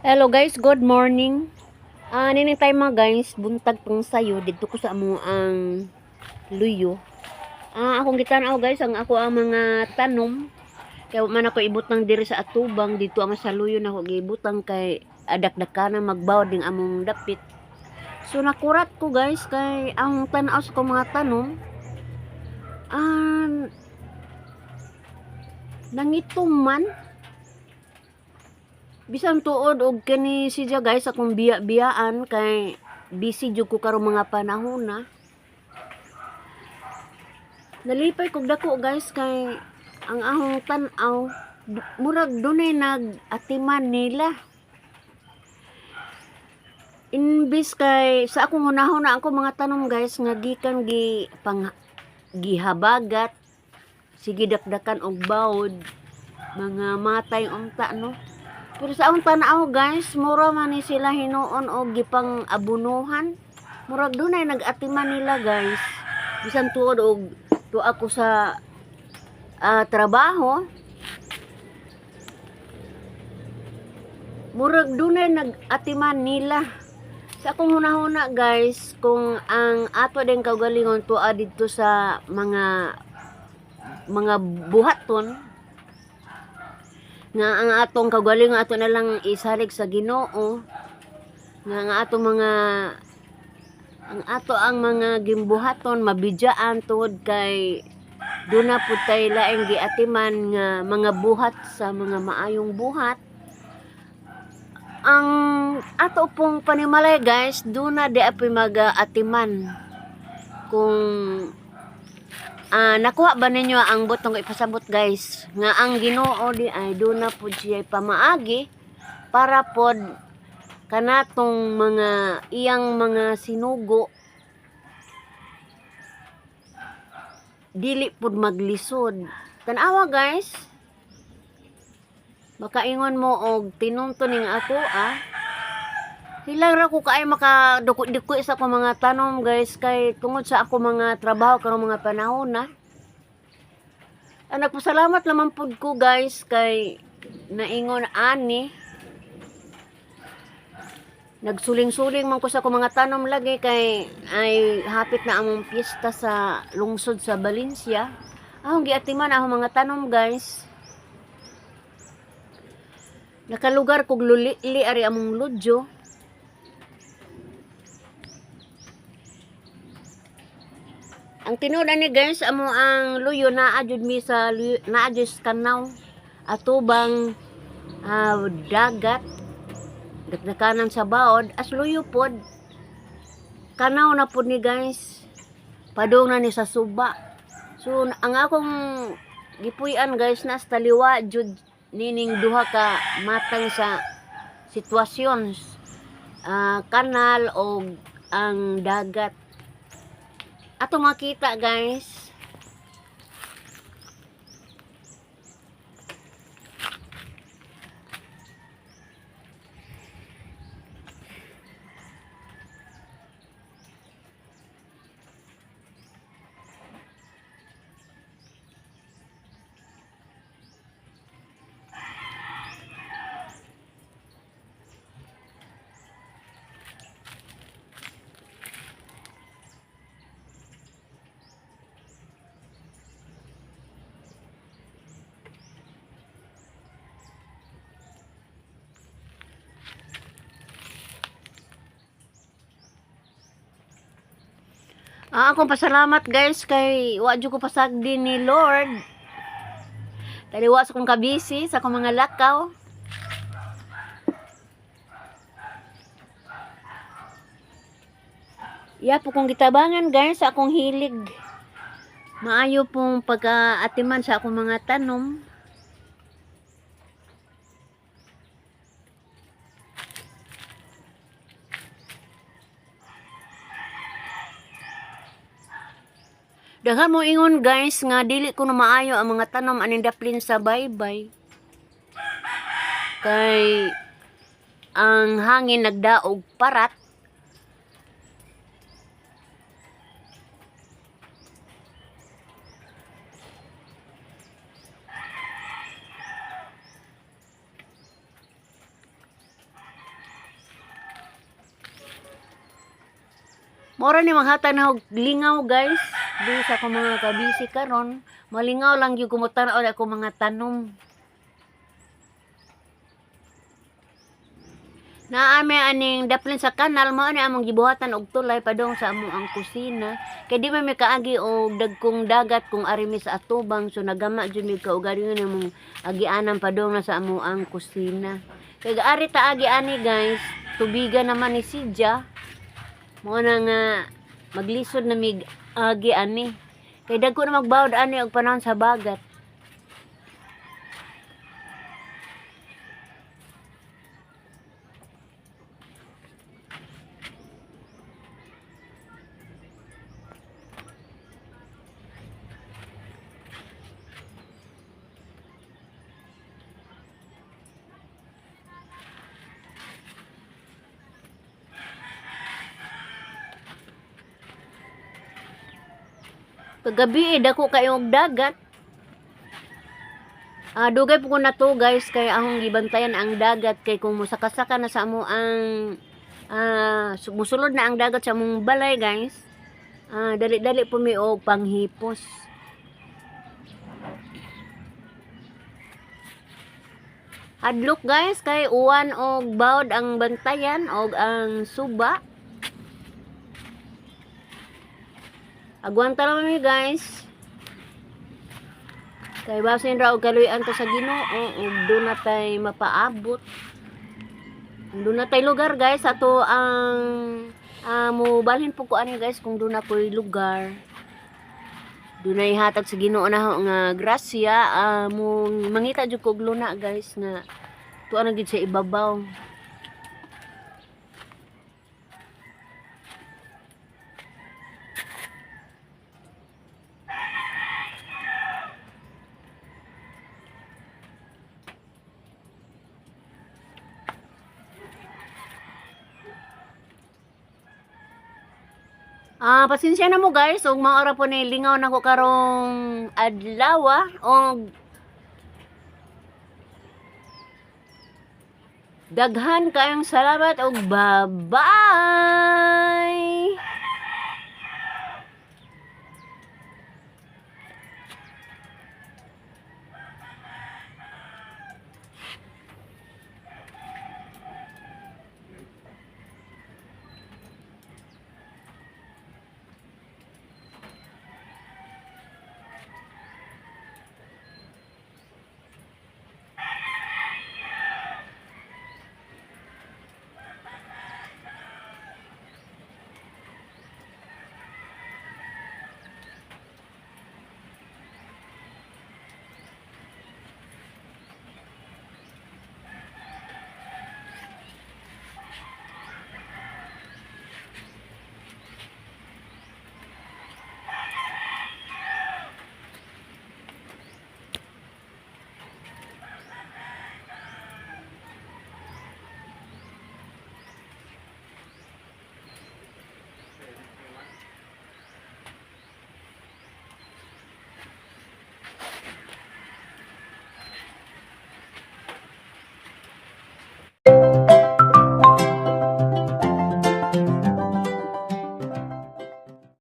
Hello guys, good morning. Nining tayo mga guys, buntag pang sayo dito ko sa amo ang luyo. Akong gitanaw guys, ang ako ang mga tanom. Kaya man ako ibutang diri sa atubang dito ang sa luyo na ako gibutang kay adakdakan na magbawd ning among dapit. So nakurat ko guys kay ang tan-aw sa kong mga tanom. Ah, nangitom man bisan tuod og kani siya guys akong biya-biyaan kay busy jud ko karong mga panahon na. Nalipay kog dako guys kay ang ahong tan-aw murag dunay nag-atiman nila. Imbis kay sa akong hunahon na ako mga tanom guys nga gikan gihabagat sige dakdakan og bawd mga matay unta no. Pero sa akong tanaw guys, mura man ni sila hinuon og gipang abunuhan. Murag dunay nag-atiman nila guys. Bisan tuod og tuwa ko sa trabaho. Murag dunay nag-atiman nila. Sa akong hunahuna guys, kung ang ato din kaugalingon tuwa dito sa mga buhaton nga ang atong kagaling ato na lang isalig sa Ginoo nga atong ang mga gimbuhaton mabidyaan tungod kay duna pud tay laing giatiman nga mga buhat sa mga maayong buhat. Ang ato pong panimalay guys, duna di apoy mag-atiman kung nakuha ba ninyo ang butong ipasabot guys nga ang Ginoo di ay do na pud siya pamaagi para pod kanatong mga iyang mga sinugo dili pud maglisod. Tan-awa guys, makaingon mo og tinungtuning ako hilang ra ko kaay makaduko sa ako mga tanom guys kay tungod sa ako mga trabaho karong mga panahon na. Nagpasalamat lamang pud ko guys kay naingon ani. Nagsuling-suling man ko sa ako mga tanom lagi kay ay hapit na among piyesta sa lungsod sa Valencia. Ahong giatiman ahong mga tanom guys. Nakalugar kog luli ari among lodyo. Ang tinud ani guys amo ang luyo naa jud mi sa naa jud kanaw atubang dagat dakdakanan sa baod as luyo pod kanaw na pod ni guys padung na ni sa suba. So ang akong gipuy-an guys nas taliwa jud nining duha ka matang sa sitwasyon kanal o ang dagat ato makita guys. Akong pasalamat guys kay wa jud ko pasagdi ni Lord. Taliwa sa kong kabisi sa akong mga lakaw. Po kong gitabangan guys sa akong hilig. Maayo pong pagkaatiman sa akong mga tanom. Daghan mo ingon guys nga dili ko na maayo ang mga tanom aning daplin sa baybay. Kay ang hangin nagdaog parat. Mora ni maghatag na og lingaw guys. Di sa ko mga kabisi karon, malingaw lang gyud kumutan-aw ako mga tanom. Naami aning daplin sa kanal mo ani among gibuhatan og tulay padong sa among ang kusina. Kay di man mi kaagi og dagkong dagat kung ari mi sa atubang so nagama jud mi kaugari nga among agianan padong na sa among ang kusina. Kay gaari ta agi ani guys, tubigan naman ni Sidya. Mo na nga maglisod na mig agi ani. Kay dagko na magbawd ani og panahon sa bagat. Kagabi dako kayo og dagat. Dugay po ko na to guys kay akong gibantayan ang dagat kay kung musakasaka na sa amo ang musulod na ang dagat sa among balay guys. Dali-dali po mi og panghipos. Hadlok guys kay uwan og bawd ang bantayan og ang suba. Agwanta lang mi guys. Kay basin ra og kaluyan to sa Ginoo ug do na tay mapaabot. Do na tay lugar guys ato ang mo balhin po ko ani guys kung do na koy lugar. Do na ihatag sa Ginoo na nga grasya mo mangita jud kog luna guys nga tuwa na gid sa ibabaw. Pasensya na mo guys, og maora po ni lingaw na ko karong adlaw og daghan kayong salamat og bye-bye!